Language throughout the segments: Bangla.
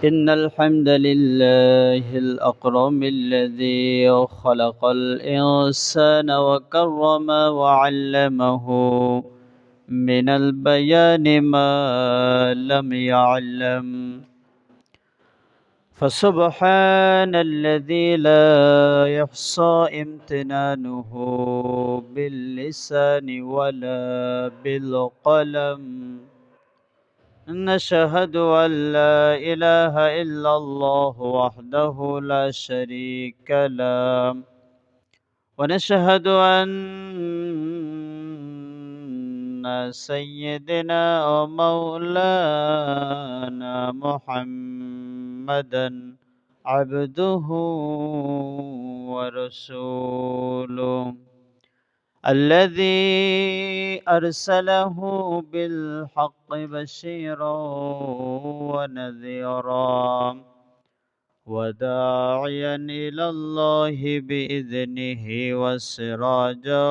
إن الحمد لله الأكرم الذي خلق الإنسان وكرم وعلمه من البيان ما لم يعلم فسبحان الذي لا يحصى امتنانه باللسان ولا بالقلم نشهد أن لا إله إلا الله وحده لا شريك له ونشهد أن سيدنا ومولانا محمدا عبده ورسوله الذي أرسله بالحق بشيرا ونذيرا وداعيا إلى الله بإذنه وسراجا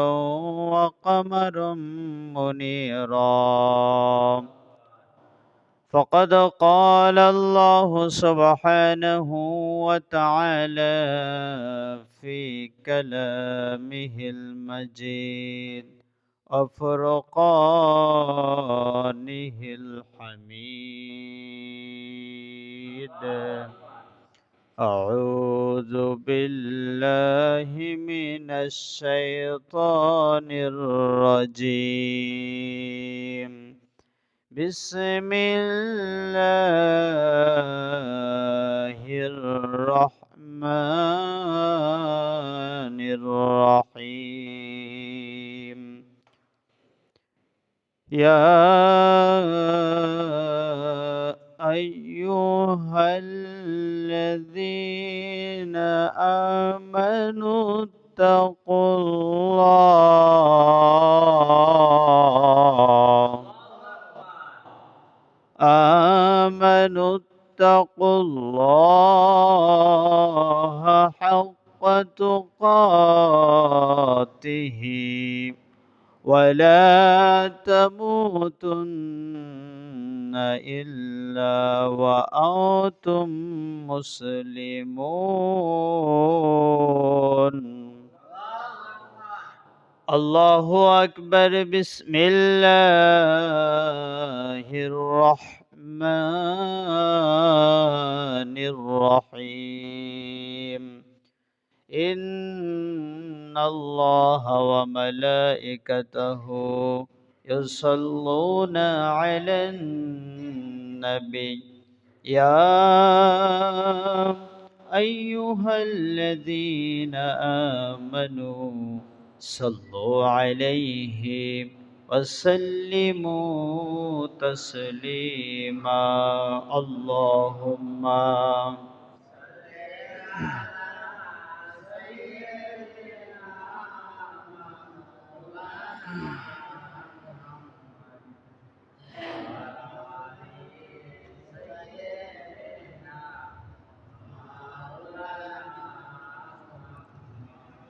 وقمرا منيرا فقد قال الله سبحانه وتعالى في كلامه المجيد وفرقانه الحميد أعوذ بالله من الشيطان الرجيم بسم الله الرحمن الرحيم يا أيها الذين آمنوا اتقوا الله اتقوا الله حق تقاته ولا تموتن إلا وأنتم مسلمون الله أكبر بسم الله الرحمن الرحيم إن الله وملائكته يصلون على النبي يا أيها الذين آمنوا صلوا عليه وسلموا تسليما اللهم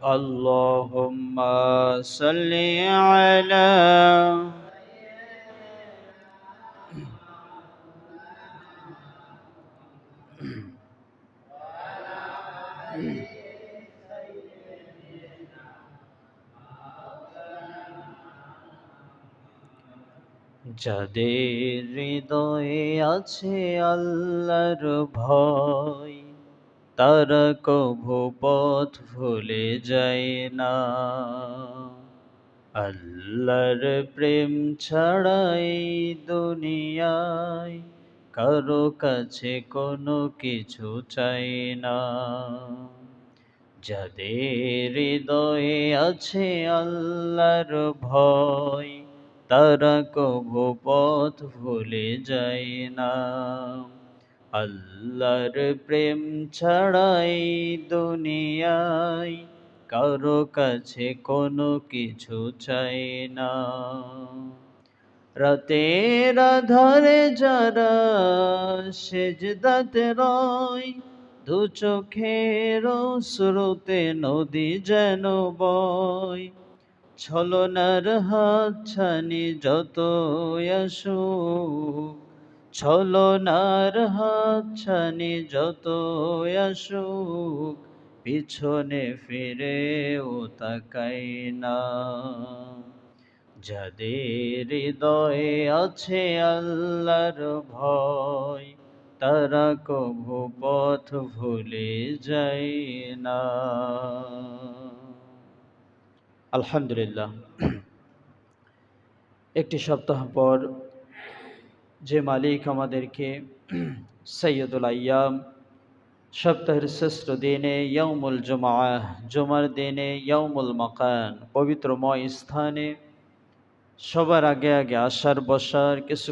اللهم صل على যাদের হৃদয়ে আছে আল্লাহর ভয় তারা কভু পথ ভুলে যায় না আল্লাহর প্রেম ছাড়াই দুনিয়ায় কারো কাছে কোনো কিছু চাই না যাদের হৃদয়ে আছে আল্লাহর ভয় তারা কভু পথ ভুলে যায় না আল্লাহর প্রেম ছাড়াই দুনিয়ায় কারো কাছে কোনো কিছু চাই না রাতের আধারে যারা সেজদাতে রয় দু চোখের স্রোতে নদী যেন বয় ছলনার হাত ছানি যত আসুক ছলনার হাতছানি যত আসুক, পিছনে ফিরেও তাকাই না। যাদের হৃদয়ে আছে আল্লাহর ভয়, তারা কভু পথ ভুলে যায় না। আলহামদুলিল্লাহ, একটি সপ্তাহ পর যে মালিক আমাদেরকে সৈয়দুল আইয়াম, সপ্তাহের শ্রেষ্ঠ দিনে ইয়াউমুল জুমআহ, জুমার দিনে ইয়াউমুল মাকান, পবিত্রময় স্থানে সবার আগে আগে আসার বসার কিছু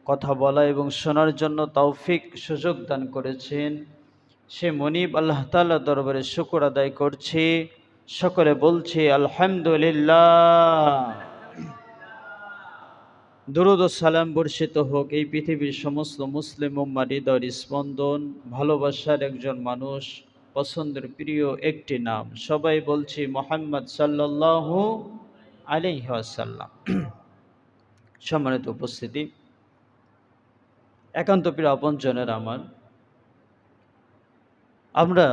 কথা বলা এবং শোনার জন্য তৌফিক সুযোগ দান করেছেন, সে মনিব আল্লাহ তাআলার দরবারে শুকর আদায় করছি। সকলে বলছি আলহামদুলিল্লাহ। দরুদ ও সালাম বর্ষিত হোক এই পৃথিবীর সমস্ত মুসলিম উম্মার হৃদয়ের স্পন্দন, ভালোবাসার একজন মানুষ, পছন্দের প্রিয় একটি নাম, সবাই বলছি মুহাম্মদ সাল্লাল্লাহু আলাইহি ওয়াসাল্লাম। সম্মানিত উপস্থিতি, একান্ত প্রিয় আপনজনের আমার, আমরা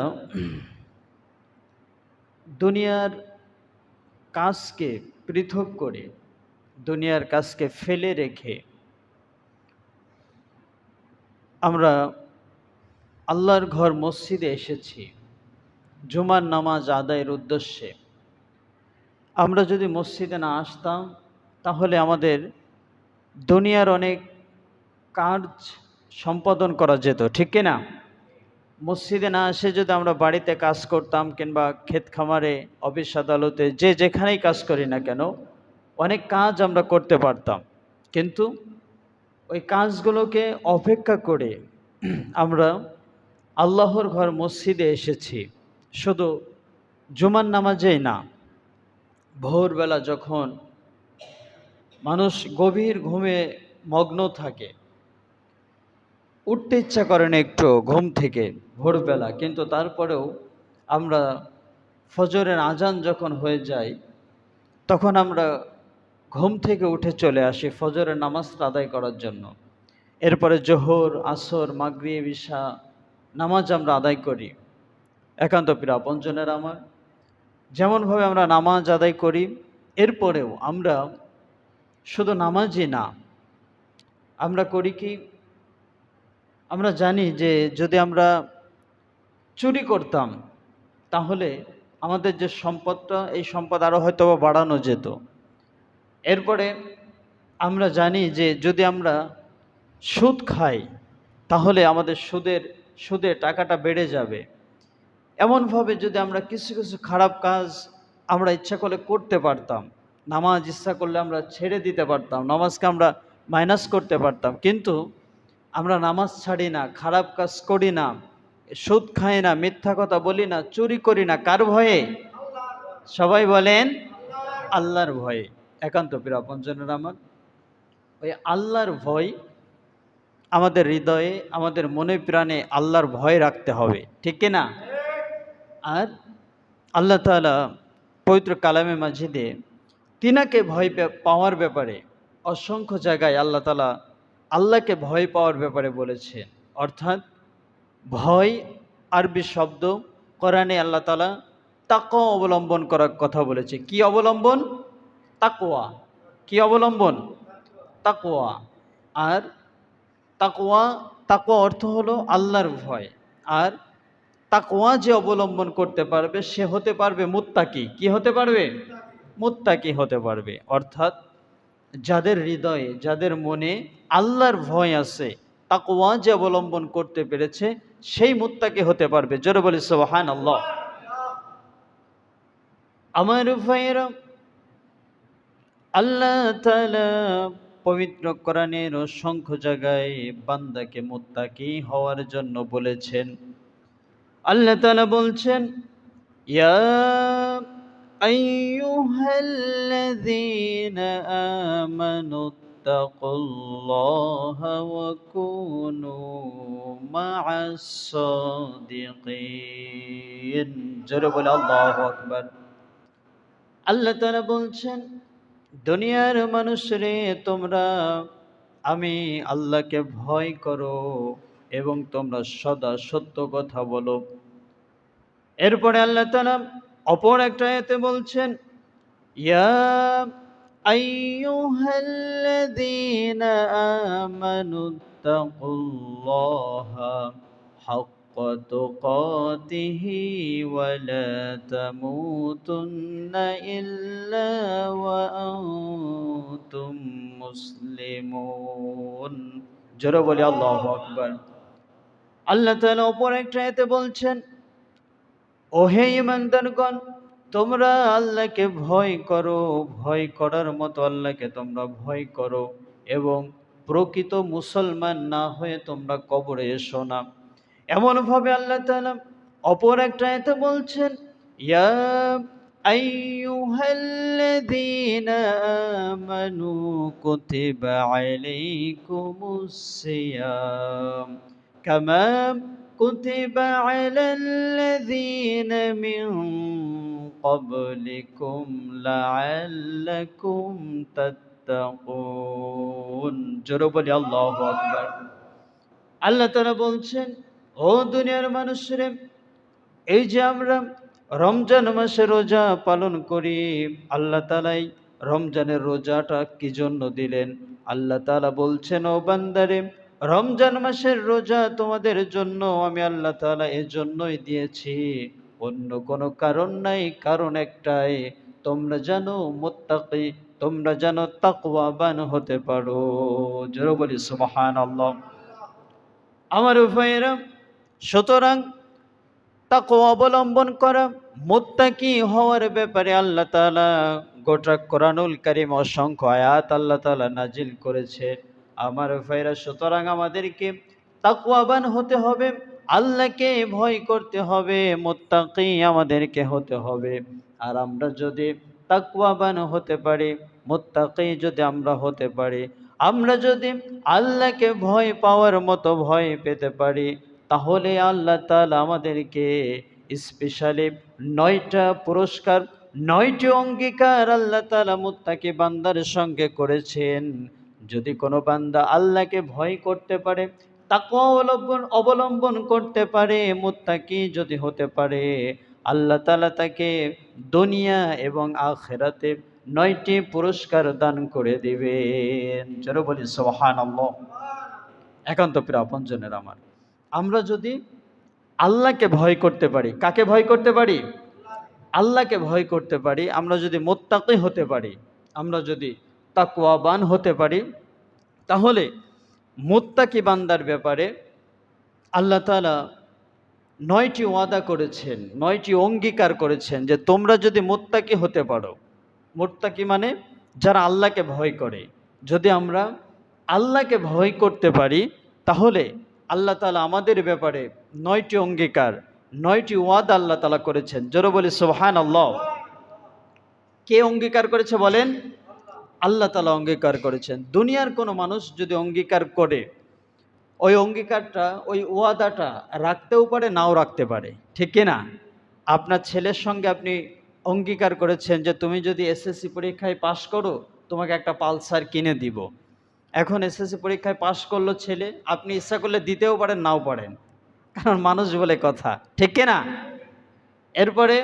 দুনিয়ার কাজকে পৃথক করে, দুনিয়ার কাজকে ফেলে রেখে আমরা আল্লাহর ঘর মসজিদে এসেছি জুমার নামাজ আদায়ের উদ্দেশ্যে। আমরা যদি মসজিদে না আসতাম তাহলে আমাদের দুনিয়ার অনেক কাজ সম্পাদন করা যেত, ঠিক কিনা? মসজিদে না এসে যদি আমরা বাড়িতে কাজ করতাম কিংবা ক্ষেত খামারে, অফিস আদালতে, যে যেখানেই কাজ করি না কেন, অনেক কাজ আমরা করতে পারতাম। কিন্তু ওই কাজগুলোকে অপেক্ষা করে আমরা আল্লাহর ঘর মসজিদে এসেছি শুধু জুমার নামাজেই না, ভোরবেলা যখন মানুষ গভীর ঘুমে মগ্ন থাকে, উঠতে ইচ্ছা করে না একটু ঘুম থেকে ভোরবেলা, কিন্তু তারপরেও আমরা ফজরের আজান যখন হয়ে যায় তখন আমরা ঘুম থেকে উঠে চলে আসি ফজরের নামাজটা আদায় করার জন্য। এরপরে জোহর, আসর, মাগরিব, ইশা নামাজ আমরা আদায় করি। একান্ত প্রিয় আপনজনের আমার, যেমনভাবে আমরা নামাজ আদায় করি, এরপরেও আমরা শুধু নামাজই না, আমরা করি কি, আমরা জানি যে যদি আমরা চুরি করতাম তাহলে আমাদের যে সম্পদটা, এই সম্পদ আরও হয়তো বাড়ানো যেত। এরপরে আমরা জানি যে যদি আমরা সুদ খাই তাহলে আমাদের সুদের টাকাটা বেড়ে যাবে। এমনভাবে যদি আমরা কিছু কিছু খারাপ কাজ আমরা ইচ্ছা করলে করতে পারতাম, নামাজ ইচ্ছা করলে আমরা ছেড়ে দিতে পারতাম, নামাজকে আমরা মাইনাস করতে পারতাম, কিন্তু আমরা নামাজ ছাড়ি না, খারাপ কাজ করি না, সুদ খাই না, মিথ্যা কথা বলি না, চুরি করি না। কার ভয়ে? সবাই বলেন আল্লাহর ভয়ে। একান্ত প্রিয় আপনজনের আমার, ওই আল্লাহর ভয় আমাদের হৃদয়ে, আমাদের মনে প্রাণে আল্লাহর ভয় রাখতে হবে, ঠিক কিনা? আর আল্লাহ তাআলা পবিত্র কালামে মাজিদে তিনাকে ভয় পাওয়ার ব্যাপারে অসংখ্য জায়গায় আল্লাহ তাআলা আল্লাহকে ভয় পাওয়ার ব্যাপারে বলেছেন। অর্থাৎ ভয় আরবি শব্দ, কোরআনে আল্লাহ তাআলা তাকওয়া অবলম্বন করার কথা বলেছে। কি অবলম্বন? তাকওয়া। কি অবলম্বন? তাকওয়া। আর তাকওয়া, তাকওয়া অর্থ হলো আল্লাহর ভয়। আর তাকওয়া যে অবলম্বন করতে পারবে সে হতে পারবে মুত্তাকি। কি হতে পারবে? মুত্তাকি হতে পারবে। অর্থাৎ যাদের হৃদয়ে, যাদের মনে আল্লাহর ভয় আছে, তাকওয়া যে অবলম্বন করতে পেরেছে, সেই মুত্তাকি হতে পারবে। জোরে বলি সুবহানাল্লাহ। আমার ভাইয়েরা, আল্লাহ তাআলা পবিত্র কোরআনের অসংখ্য জায়গায় বান্দাকে মুত্তাকি হওয়ার জন্য বলেছেন। আল্লাহ তাআলা বলছেন, ইয়া আইয়ুহাল্লাযীনা আমানুত্তাকুল্লাহা ওয়া কুনু মা'আস সাদিকিন। জোরে বলে আল্লাহু আকবার। আল্লাহ তাআলা বলছেন, দুনিয়ার মানুষরে তোমরা আমি আল্লাহকে ভয় করো এবং তোমরা সদা সত্য কথা বলো। এরপরে আল্লাহ তাআলা অপর একটা আয়াতে বলছেন, ইয়া আইয়ুহাল্লাযীনা আমানুত্তাকুল্লাহা হাক্কা তুকাতিহি ওয়া লা তামুতুন্না ইল্লা ওয়া আনতুম মুসলিমুন। জোরে বলি আল্লাহু আকবার। আল্লাহ তাআলা অপর একটা আয়াতে বলছেন, ওহে ঈমানদারগণ, তোমরা আল্লাহকে ভয় করো, ভয় করার মতো আল্লাহকে তোমরা ভয় করো এবং প্রকৃত মুসলমান না হয়ে তোমরা কবরে এসো না। এমনভাবে আল্লাহ তাআলা অপর একটা আয়াতে বলছেন, ইয়া আইয়ুহাল্লাযীনা আমানু কুতিবা আলাইকুমুস সিয়াম কামা কুতিবা আলাল্লাযীনা মিন ক্বাবলিকুম লাআল্লাকুম তাত্তাকুন। জোরে বলি আল্লাহু আকবার। আল্লাহ তাআলা বলছেন, ও দুনিয়ার মানুষরে, এই যে আমরা রমজান মাসে রোজা পালন করি, আল্লাহ তাআলাই রমজানের রোজাটা কি জন্য দিলেন? আল্লাহ তাআলা বলছেন, ও বান্দারে, রমজান মাসের রোজা তোমাদের জন্য আমি আল্লাহ তাআলা এজন্যই দিয়েছি, অন্য কোনো কারণ নাই। কারণ একটাই, তোমরা জানো মুত্তাকি, তোমরা জানো তাকওয়াবান হতে পারো। জোরে বলি সুবহানাল্লাহ। আমার ভাইয়েরা, সুতরাং তাকওয়া অবলম্বন করা, মুত্তাকি হওয়ার ব্যাপারে আল্লাহ তাআলা গোটা কোরআনুল কারীম অসংখ্য আয়াত আল্লাহ তাআলা নাজিল করেছে। আমার ভাইরা, সুতরাং আমাদেরকে তাকওয়াবান হতে হবে, আল্লাহকে ভয় করতে হবে, মুত্তাকি আমাদেরকে হতে হবে। আর আমরা যদি তাকওয়াবান হতে পারি, মুত্তাকি যদি আমরা হতে পারি, আমরা যদি আল্লাহকে ভয় পাওয়ার মতো ভয় পেতে পারি, তাহলে আল্লাহ তাআলা আমাদেরকে স্পেশালি 9টা পুরস্কার, 9টি অঙ্গীকার আল্লাহ তাআলা মুত্তাকি বান্দার সঙ্গে করেছেন। যদি কোনো বান্দা আল্লাহকে ভয় করতে পারে, তাকওয়া অবলম্বন করতে পারে, মুত্তাকি যদি হতে পারে, আল্লাহ তাআলা তাকে দুনিয়া এবং আখিরাতে 9টি পুরস্কার দান করে দিবেন। জোরে বলি সুবহানাল্লাহ। একান্ত প্রিয় আপনজনের আমার, আমরা যদি আল্লাহকে ভয় করতে পারি, কাকে ভয় করতে পারি? আল্লাহকে ভয় করতে পারি, আমরা যদি মুত্তাকি হতে পারি, আমরা যদি তাকওয়াবান হতে পারি, তাহলে মুত্তাকি বান্দার ব্যাপারে আল্লাহ তাআলা 9টি ওয়াদা করেছেন, 9টি অঙ্গীকার করেছেন যে তোমরা যদি মুত্তাকি হতে পারো, মুত্তাকি মানে যারা আল্লাহকে ভয় করে, যদি আমরা আল্লাহকে ভয় করতে পারি, তাহলে আল্লাহ তাআলা আমাদের ব্যাপারে 9টি অঙ্গীকার, 9টি ওয়াদা আল্লাহ তাআলা করেছেন। জোরে বলি সুবহানাল্লাহ। কে অঙ্গীকার করেছে বলেন? আল্লাহ তাআলা অঙ্গীকার করেছেন। দুনিয়ার কোনো মানুষ যদি অঙ্গীকার করে, ওই অঙ্গীকারটা, ওই ওয়াদাটা রাখতেও পারে, নাও রাখতে পারে, ঠিক কিনা? আপনার ছেলের সঙ্গে আপনি অঙ্গীকার করেছেন যে তুমি যদি এসএসসি পরীক্ষায় পাশ করো, তোমাকে একটা পালসার কিনে দিব। এখন এসএসসি পরীক্ষায় পাশ করলো ছেলে, আপনি ইচ্ছা করলে দিতেও পারেন, নাও পারেন, কারণ মানুষ বলে কথা, ঠিক কিনা? এরপরে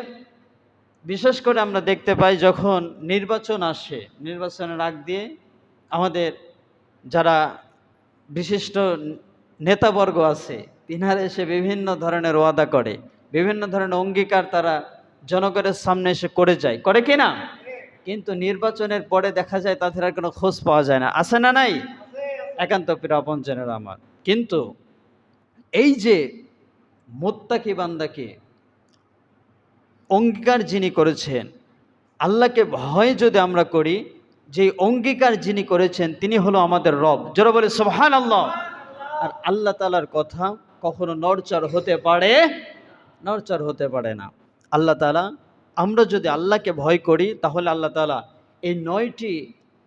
বিশেষ করে আমরা দেখতে পাই যখন নির্বাচন আসে, নির্বাচনের আগ দিয়ে আমাদের যারা বিশিষ্ট নেতাবর্গ আছে, তিনারা এসে বিভিন্ন ধরনের ওয়াদা করে, বিভিন্ন ধরনের অঙ্গীকার তারা জনগণের সামনে এসে করে যায়, করে কি না? কিন্তু নির্বাচনের পরে দেখা যায় তাদের আর কোনো খোঁজ পাওয়া যায় না, আছে না নাই? একান্ত প্রিয় আপনজনেরা আমার, কিন্তু এই যে মুত্তাকি বান্দাকে অঙ্গীকার যিনি করেছেন, আল্লাহকে ভয় যদি আমরা করি, যে অঙ্গীকার যিনি করেছেন তিনি হলো আমাদের রব। যারা বলে সুবহানাল্লাহ। আর আল্লাহ তাআলার কথা কখনো নড়চড় হতে পারে, নড়চড় হতে পারে না। আল্লাহ তাআলা, আমরা যদি আল্লাহকে ভয় করি, তাহলে আল্লাহ তাআলা এই 9টি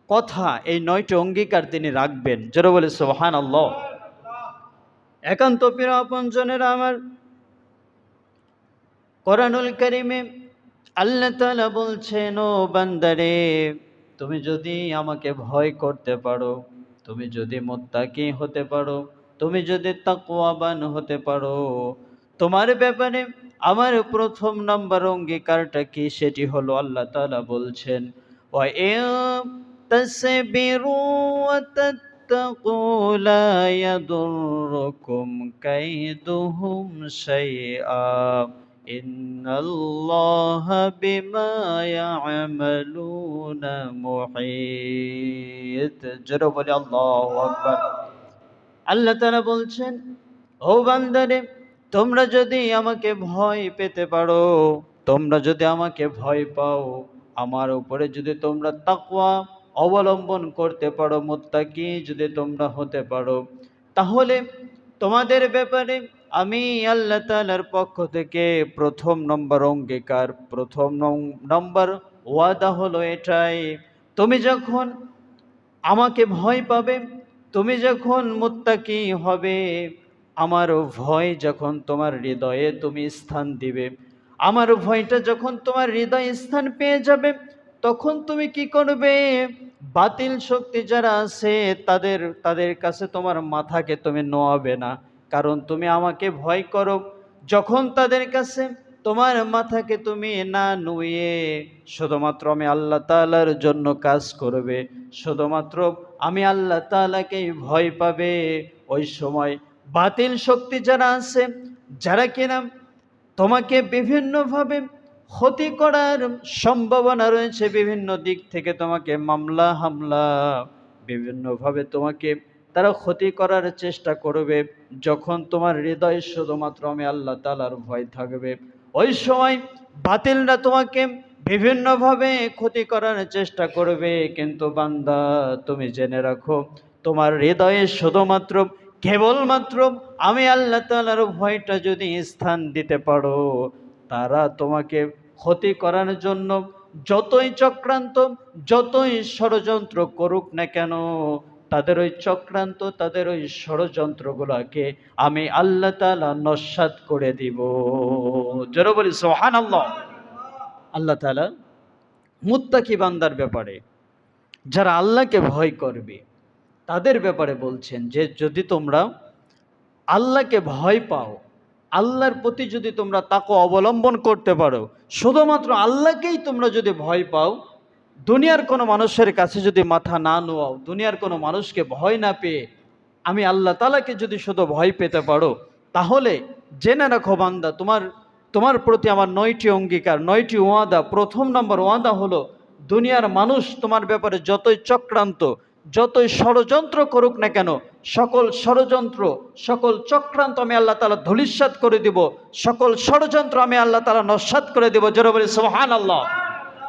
কথা, এই 9টি অঙ্গীকার তিনি রাখবেন। যারা বলে সুবহানাল্লাহ। একান্ত প্রিয় আপনজনেরা আমার, কোরআনুল কারীমে আল্লাহ তাআলা বলছেন, ও বান্দারে, তুমি যদি আমাকে ভয় করতে পারো, তুমি যদি মুত্তাকি হতে পারো, তুমি যদি তাকওয়াবান হতে পারো, তোমার ব্যাপারে আমার প্রথম নাম্বার অঙ্গীকারটা কি, সেটি হলো আল্লাহ তাআলা বলছেন, ওয়া ইন তাসবিরু ওয়া তাত্তাকু লা ইয়াদুররুকুম কাইদুহুম শাইআ ইন্নাল্লাহা বিমা ইয়ামালুনা মুহীত। জোরে বলি আল্লাহু আকবার। আল্লাহ তাআলা বলছেন, ও বান্দারে, তোমরা যদি আমাকে ভয় পেতে পারো, তোমরা যদি আমাকে ভয় পাও, আমার উপরে যদি তোমরা তাকওয়া অবলম্বন করতে পারো, মুত্তাকি যদি তোমরা হতে পারো, তাহলে তোমাদের ব্যাপারে আমি আল্লাহ তাআলার পক্ষ থেকে প্রথম নম্বর অঙ্গীকার, প্রথম নম্বর ওয়াদা হলো এটাই, তুমি যখন আমাকে ভয় পাবে, তুমি যখন মুত্তাকি হবে, আমার ভয় যখন তোমার হৃদয়ে তুমি স্থান দিবে, আমার ভয়টা যখন তোমার হৃদয়ে স্থান পেয়ে যাবে, তখন তুমি কি করবে? বাতিল শক্তি যারা আছে তাদের কাছে তোমার মাথাকে তুমি নোয়াবে না, কারণ তুমি আমাকে ভয় করো। যখন তাদের কাছে তোমার মাথাকে তুমি না নুয়ে শুধুমাত্র আমি আল্লাহ তাআলার জন্য কাজ করবে, শুধুমাত্র আমি আল্লাহ তাআলাকেই ভয় পাবে, ওই সময় বাতিল শক্তি যারা আছে, যারা কিনা তোমাকে বিভিন্নভাবে ক্ষতি করার সম্ভাবনা রয়েছে, বিভিন্ন দিক থেকে তোমাকে মামলা হামলা বিভিন্নভাবে তোমাকে তারা ক্ষতি করার চেষ্টা করবে, যখন তোমার হৃদয়ে শুধুমাত্র আমি আল্লাহ তাআলার ভয় থাকবে, ওই সময় বাতিলরা তোমাকে বিভিন্নভাবে ক্ষতি করার চেষ্টা করবে। কিন্তু বান্দা, তুমি জেনে রাখো, তোমার হৃদয়ে শুধুমাত্র কেবলমাত্র আমি আল্লাহ তাআলার ভয়টা যদি স্থান দিতে পারো, তারা তোমাকে ক্ষতি করার জন্য যতই চক্রান্ত, যতই ষড়যন্ত্র করুক না কেন, তাদের ওই চক্রান্ত, তাদের ওই ষড়যন্ত্রগুলোকে আমি আল্লাহ তাআলা নস্যাৎ করে দিব। জোরে বলি সুবহানাল্লাহ। আল্লাহ তাআলা মুত্তাকি বান্দার ব্যাপারে, যারা আল্লাহকে ভয় করবে, তাদের ব্যাপারে বলছেন যে যদি তোমরা আল্লাহকে ভয় পাও, আল্লাহর প্রতি যদি তোমরা তাকওয়া অবলম্বন করতে পারো, শুধুমাত্র আল্লাহকেই তোমরা যদি ভয় পাও, দুনিয়ার কোনো মানুষের কাছে যদি মাথা না নোয়াও, দুনিয়ার কোনো মানুষকে ভয় না পেয়ে আমি আল্লাহ তাআলাকে যদি শুধু ভয় পেতে পারো, তাহলে জেনে রাখো বান্দা, তোমার প্রতি আমার 9টি অঙ্গীকার, 9টি ওয়াদা। প্রথম নম্বর ওয়াদা হলো, দুনিয়ার মানুষ তোমার ব্যাপারে যতই চক্রান্ত, যতই ষড়যন্ত্র করুক না কেন, সকল ষড়যন্ত্র, সকল চক্রান্ত আমি আল্লাহ তাআলা ধূলিসাৎ করে দিব, সকল ষড়যন্ত্র আমি আল্লাহ তাআলা নস্যাৎ করে দেব। জোরে বলি সুবহানাল্লাহ।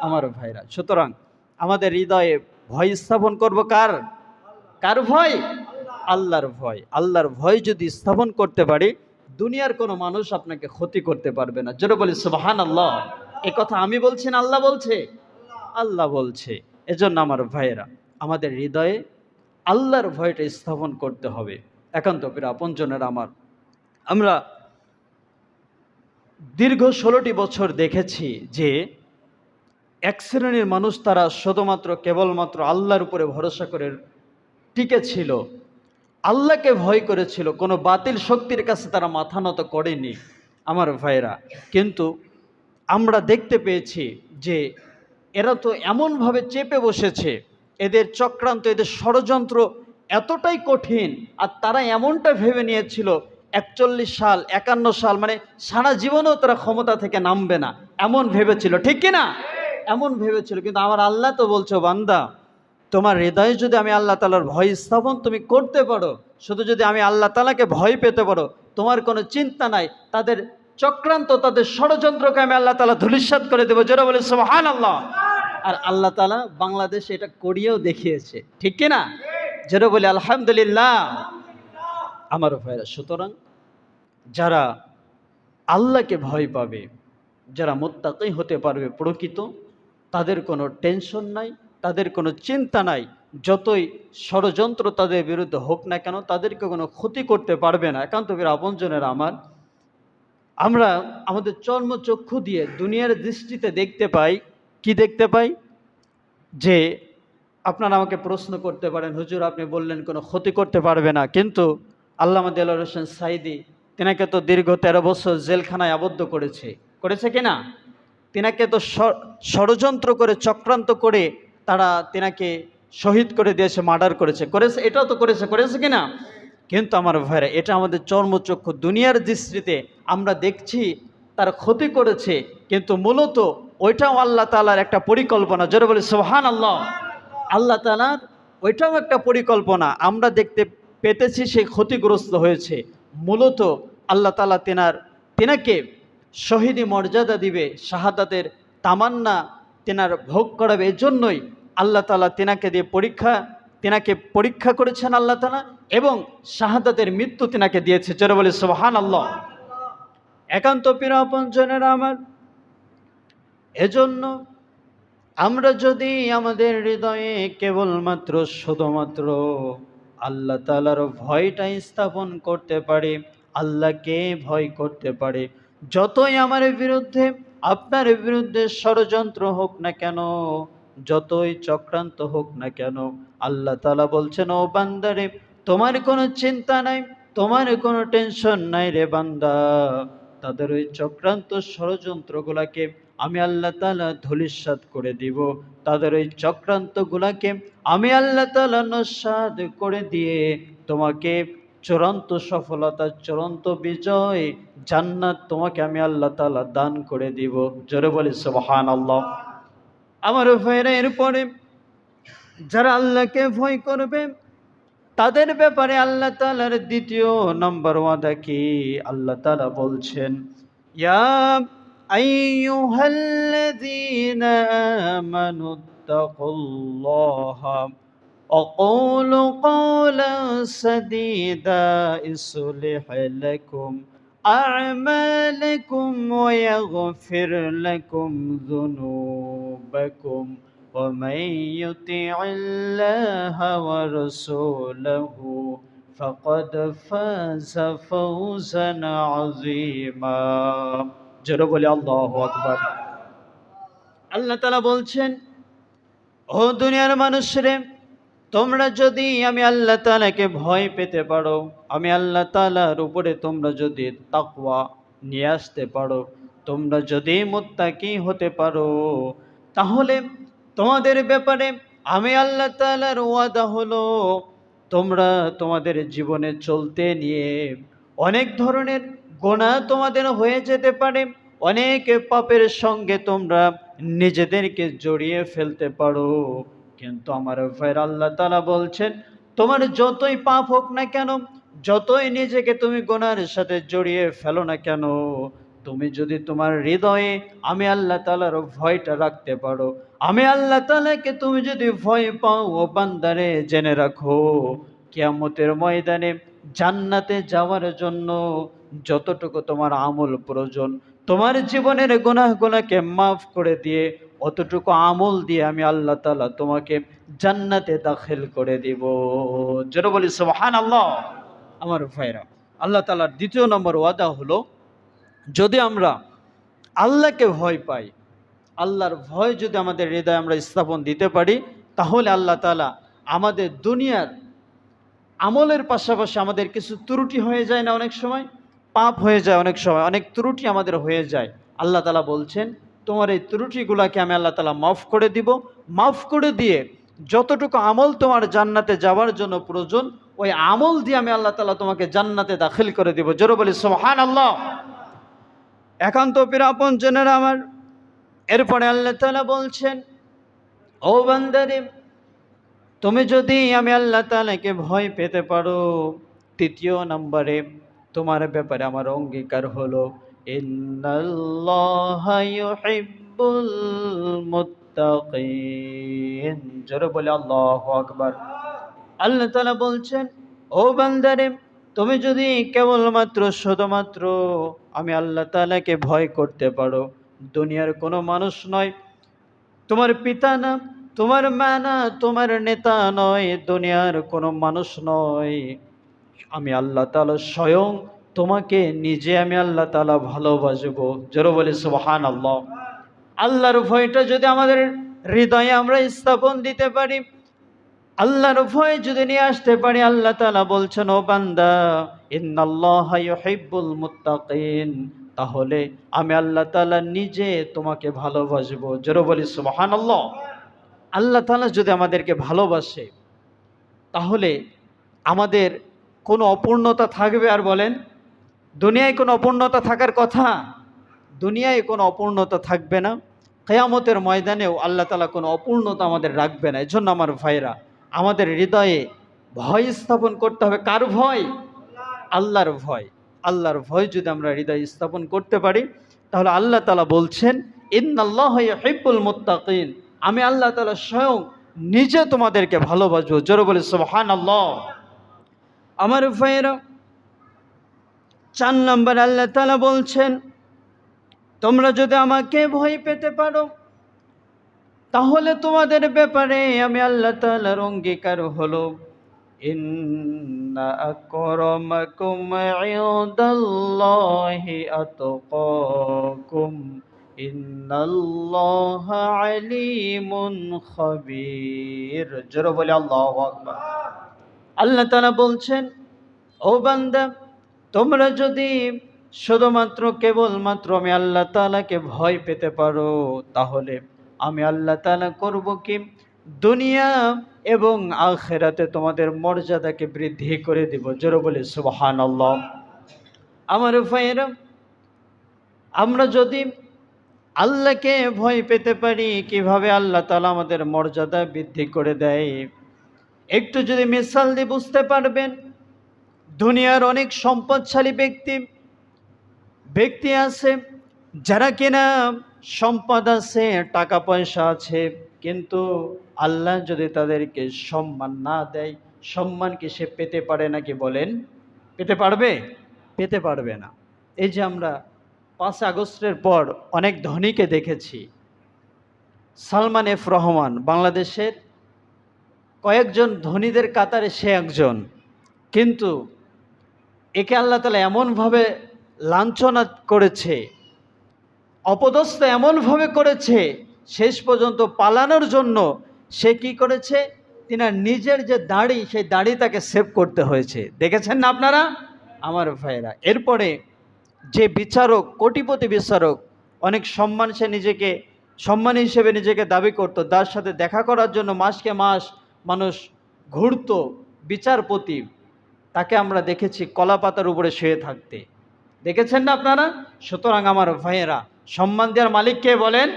আমার ভাইরা, সুতরাং আমাদের হৃদয়ে ভয় স্থাপন করব কার? কার ভয়? আল্লাহর ভয়। আল্লাহর ভয় যদি স্থাপন করতে পারি, দুনিয়ার কোনো মানুষ আপনাকে ক্ষতি করতে পারবে না। জোরে বলি সুবহানাল্লাহ। এই কথা আমি বলছি না আল্লাহ বলছে? আল্লাহ বলছে। এজন্য আমার ভাইয়েরা, আমাদের হৃদয়ে আল্লাহর ভয়টা স্থাপন করতে হবে। একান্ত প্রিয় আপনজনেরা আমার, আমরা দীর্ঘ 16টি বছর দেখেছি যে এক শ্রেণীর মানুষ, তারা শুধুমাত্র কেবলমাত্র আল্লাহর উপরে ভরসা করে টিকে ছিল, আল্লাহকে ভয় করেছিল, কোনো বাতিল শক্তির কাছে তারা মাথা নত করেনি আমার ভাইরা। কিন্তু আমরা দেখতে পেয়েছি যে এরা তো এমনভাবে চেপে বসেছে, এদের চক্রান্ত, এদের ষড়যন্ত্র এতটাই কঠিন, আর তারা এমনটা ভেবে নিয়েছিল 41 সাল 51 সাল মানে সারা জীবনেও তারা ক্ষমতা থেকে নামবে না, এমন ভেবেছিল, ঠিক কিনা? এমন ভেবেছিল। কিন্তু আমার আল্লাহ তো বলছো, বান্দা, তোমার হৃদয়ে যদি আমি আল্লাহ তাআলার ভয় স্থাপন তুমি করতে পারো, শুধু যদি আমি আল্লাহ তাআলাকে ভয় পেতে পারো, তোমার কোনো চিন্তা নাই, তাদের চক্রান্ত, তাদের ষড়যন্ত্রকে আমি আল্লাহ তাআলা ধূলিসাৎ করে দেবো। জোরে বলে সুবহানাল্লাহ। আর আল্লাহ তাআলা বাংলাদেশে এটা করিয়েও দেখিয়েছে, ঠিক কিনা? জোরে বলে আলহামদুলিল্লাহ। আমার ভাইরা, সুতরাং যারা আল্লাহকে ভয় পাবে, যারা মুত্তাকি হতে পারবে প্রকৃত, তাদের কোনো টেনশন নাই, তাদের কোনো চিন্তা নাই, যতই ষড়যন্ত্র তাদের বিরুদ্ধে হোক না কেন, তাদেরকে কোনো ক্ষতি করতে পারবে না। একান্ত আপনজনেরা আমার, আমরা আমাদের চর্মচক্ষু দিয়ে দুনিয়ার দৃষ্টিতে দেখতে পাই, কি দেখতে পাই? যে আপনারা আমাকে প্রশ্ন করতে পারেন, হুজুর আপনি বললেন কোনো ক্ষতি করতে পারবে না, কিন্তু আল্লামা দেলোয়ার হোসেন সাঈদী তেনাকে তো দীর্ঘ ১৩ বছর জেলখানায় আবদ্ধ করেছে, করেছে কিনা? তেনাকে তো ষড়যন্ত্র করে, চক্রান্ত করে তারা তেনাকে শহীদ করে দিয়েছে, মার্ডার করেছে, করেছে, এটাও তো করেছে, করেছে কিনা? কিন্তু আমার ভাইরা, এটা আমাদের চর্মচক্ষু দুনিয়ার দৃষ্টিতে আমরা দেখছি তার ক্ষতি করেছে, কিন্তু মূলত ওইটাও আল্লাহ তাআলার একটা পরিকল্পনা। জোরে বলি সুবহানাল্লাহ। আল্লাহ তাআলার ওইটাও একটা পরিকল্পনা, আমরা দেখতে পেতেছি সে ক্ষতিগ্রস্ত হয়েছে। মূলত আল্লাহ তাআলা তেনাকে শহীদি মর্যাদা দিবে, শাহাদাতের তামান্না তেনার ভোগ করাবে, এজন্যই আল্লাহ তাআলা তেনাকে পরীক্ষা করেছেন আল্লাহ তাআলা, এবং শাহাদাতের মৃত্যু তেনাকে দিয়েছে। জোরে বলি সুবহানাল্লাহ। একান্ত প্রিয় আপনজনেরা আমার, এজন্য আমরা যদি আমাদের হৃদয়ে কেবলমাত্র শুধুমাত্র আল্লাহ তাআলার ভয়টা স্থাপন করতে পারি, আল্লাহকে ভয় করতে পারি, যতই আমার বিরুদ্ধে, আপনার বিরুদ্ধে ষড়যন্ত্র হোক না কেন, যতই চক্রান্ত হোক না কেন, আল্লাহ তাআলা বলছেন, ও বান্দারে তোমার কোনো চিন্তা নাই, তোমার কোনো টেনশন নাই রে বান্দা, তাদের ওই চক্রান্ত ষড়যন্ত্রগুলাকে আমি আল্লাহ তাআলা ধূলিসাৎ করে দিব, তাদের ওই চক্রান্তগুলাকে আমি আল্লাহ তাআলা নস্যাৎ করে দিয়ে তোমাকে চূড়ান্ত সফলতা, চূড়ান্ত বিজয়, জান্নাত তোমাকে আমি আল্লাহ তাআলা দান করে দিব। জোরে বলি সুবহানাল্লাহ। আমার ভাইরা, এরপরে যারা আল্লাহকে ভয় করবে তাদের ব্যাপারে আল্লাহ তাআলার দ্বিতীয় নম্বর ওয়াদা কি? আল্লাহ তাআলা বলছেন, ইয়া আইয়ুহাল্লাযীনা আমানুত্তাকুল্লাহা وقولوا قولا سديدا يصلح لكم أعمالكم ويغفر لكم ذنوبكم ومن يطع الله ورسوله فقد فاز فوزا عظيما। জোরে বলি আল্লাহু আকবার। আল্লাহ তাআলা বলছেন, ও দুনিয়ার মানুষরে, তোমরা যদি আমি আল্লাহ তাআলাকে ভয় পেতে পারো, আমি আল্লাহ তাআলার উপরে তোমরা যদি তাকওয়া নিয়ে আসতে পারো, তোমরা যদি মুত্তাকি হতে পারো, তাহলে তোমাদের ব্যাপারে আমি আল্লাহ তাআলার ওয়াদা হলো, তোমরা তোমাদের জীবনে চলতে নিয়ে অনেক ধরনের গুনাহ তোমাদের হয়ে যেতে পারে, অনেক পাপের সঙ্গে তোমরা নিজেদেরকে জড়িয়ে ফেলতে পারো, কিন্তু আমার ভাইয়ের আল্লাহ তাআলা বলছেন, তোমার যতই পাপ হোক না কেন, যতই নিজেকে তুমি গুনাহের সাথে জড়িয়ে ফেলো না কেন, তুমি যদি তোমার হৃদয়ে আমি আল্লাহ তাআলার ভয়টা রাখতে পারো, আমি আল্লাহ তাআলাকে তুমি যদি ভয় পাও, ও বান্দারে জেনে রাখো, কিয়ামতের ময়দানে জান্নাতে যাওয়ার জন্য যতটুকু তোমার আমল প্রয়োজন, তোমার জীবনের গুনাহগুলোকে মাফ করে দিয়ে অতটুকু আমল দিয়ে আমি আল্লাহ তাআলা তোমাকে জান্নাতে দাখিল করে দিব। জোরে বলি সুবহানাল্লাহ। আমার ভাইরা, আল্লাহ তাআলার দ্বিতীয় নম্বর ওয়াদা হলো, যদি আমরা আল্লাহকে ভয় পাই, আল্লাহর ভয় যদি আমাদের হৃদয়ে আমরা স্থাপন দিতে পারি, তাহলে আল্লাহ তাআলা আমাদের দুনিয়ার আমলের পাশাপাশি আমাদের কিছু ত্রুটি হয়ে যায় না, অনেক সময় পাপ হয়ে যায়, অনেক সময় অনেক ত্রুটি আমাদের হয়ে যায়, আল্লাহ তাআলা বলছেন, তোমার এই ত্রুটিগুলাকে আমি আল্লাহ তাআলা মাফ করে দিব, মাফ করে দিয়ে যতটুকু আমল তোমার জান্নাতে যাওয়ার জন্য প্রয়োজন, ওই আমল দিয়ে আমি আল্লাহ তাআলা তোমাকে জান্নাতে দাখিল করে দিব। জোরে বলি সুবহানাল্লাহ। একান্ত প্রিয় আপনজনেরা আমার, এরপরে আল্লাহ তাআলা বলছেন, ও বান্দারে, তুমি যদি আমি আল্লাহ তাআলাকে ভয় পেতে পারো, তৃতীয় নম্বরে তোমার ব্যাপারে আমার অঙ্গীকার হলো, ইন্নাল্লাহা ইউহিব্বুল মুত্তাকিন। জোরে বলে আল্লাহু আকবার। আল্লাহ তাআলা বলছেন, ও বান্দারে, তুমি যদি কেবলমাত্র শুধুমাত্র আমি আল্লাহ তাআলাকে ভয় করতে পারো, দুনিয়ার কোনো মানুষ নয়, তোমার পিতা না, তোমার মা না, তোমার নেতা নয়, দুনিয়ার কোনো মানুষ নয়, আমি আল্লাহ তাআলা স্বয়ং তোমাকে নিজে আমি আল্লাহ তাআলা ভালোবাসবো। জোরে বলি সুবহানাল্লাহ। আল্লাহর ভয়টা যদি আমাদের হৃদয়ে আমরা স্থাপন দিতে পারি, আল্লাহর ভয় যদি নিয়ে আসতে পারি, আল্লাহ তাআলা বলছেন, ও বান্দা, ইন্নাল্লাহা ইউহিব্বুল মুত্তাকিন, তাহলে আমি আল্লাহ তাআলা নিজে তোমাকে ভালোবাসবো। জোরে বলি সুবহানাল্লাহ। আল্লাহ তাআলা যদি আমাদেরকে ভালোবাসে, তাহলে আমাদের কোনো অপূর্ণতা থাকবে? আর বলেন, দুনিয়ায় কোনো অপূর্ণতা থাকার কথা? দুনিয়ায় কোনো অপূর্ণতা থাকবে না, কিয়ামতের ময়দানেও আল্লাহ তাআলা কোনো অপূর্ণতা আমাদের রাখবে না। এজন্য আমার ভাইরা, আমাদের হৃদয়ে ভয় স্থাপন করতে হবে। কার ভয়? আল্লাহর ভয়। আল্লাহর ভয় যদি আমরা হৃদয়ে স্থাপন করতে পারি, তাহলে আল্লাহ তাআলা বলছেন, ইন্নাল্লাহা ইউহিব্বুল মুত্তাকিন, আমি আল্লাহ তাআলা স্বয়ং নিজে তোমাদেরকে ভালোবাসবো। জোরে বলে সুবহানাল্লাহ। আমার ভাইরা, 4 নম্বর আল্লাহ তাআলা বলছেন, তোমরা যদি আমাকে ভয় পেতে পারো, তাহলে তোমাদের ব্যাপারে আমি আল্লাহ তাআলার অঙ্গীকার হলো, ইন্না আকরামাকুম ইনদাল্লাহি আতকাকুম, ইন্নাল্লাহা আলিমুন খাবীর। জোরে বলে আল্লাহু আকবার। আল্লাহ তাআলা বলছেন, ও বান্দা, তোমরা যদি শুধুমাত্র কেবলমাত্র আমি আল্লাহ তাআলাকে ভয় পেতে পারো, তাহলে আমি আল্লাহ তাআলা করব কি, দুনিয়া এবং আখিরাতে তোমাদের মর্যাদাকে বৃদ্ধি করে দিব। জোরে বলে সুবহানাল্লাহ। আমার ভাইয়েরা, আমরা যদি আল্লাহকে ভয় পেতে পারি, কিভাবে আল্লাহ তাআলা আমাদের মর্যাদা বৃদ্ধি করে দেয়, একটু যদি মিসাল দিয়ে বুঝতে পারবেন। দুনিয়ার অনেক সম্পদশালী ব্যক্তি আছে, যারা কিনা সম্পদ আছে, টাকা পয়সা আছে, কিন্তু আল্লাহ যদি তাদেরকে সম্মান না দেয়, সম্মান কি সে পেতে পারে নাকি? বলেন, পেতে পারবে? পেতে পারবে না। এই যে আমরা 5 আগস্টের পর অনেক ধনীকে দেখেছি। সালমান এফ রহমান বাংলাদেশের কয়েকজন ধনীদের কাতারে সে একজন, কিন্তু একে আল্লাহ তাআলা এমনভাবে লাঞ্ছনা করেছে, অপদস্থ এমনভাবে করেছে, শেষ পর্যন্ত পালানোর জন্য সে কি করেছে, তিনার নিজের যে দাড়ি, সেই দাড়ি তাকে সেভ করতে হয়েছে। দেখেছেন না আপনারা আমার ভাইয়েরা? এরপরে যে বিচারক, কোটিপতি বিচারক, অনেক সম্মান, সে নিজেকে সম্মানী হিসেবে নিজেকে দাবি করত, তার সাথে দেখা করার জন্য মাসকে মাস মানুষ ঘুরত, বিচারপতি, তাকে আমরা দেখেছি কলা পাতার উপরে শুয়ে থাকতে। দেখেছেন না আপনারা? সুতরাং আমার ভাইয়েরা, সম্মান দেওয়ার মালিক কে বলেন?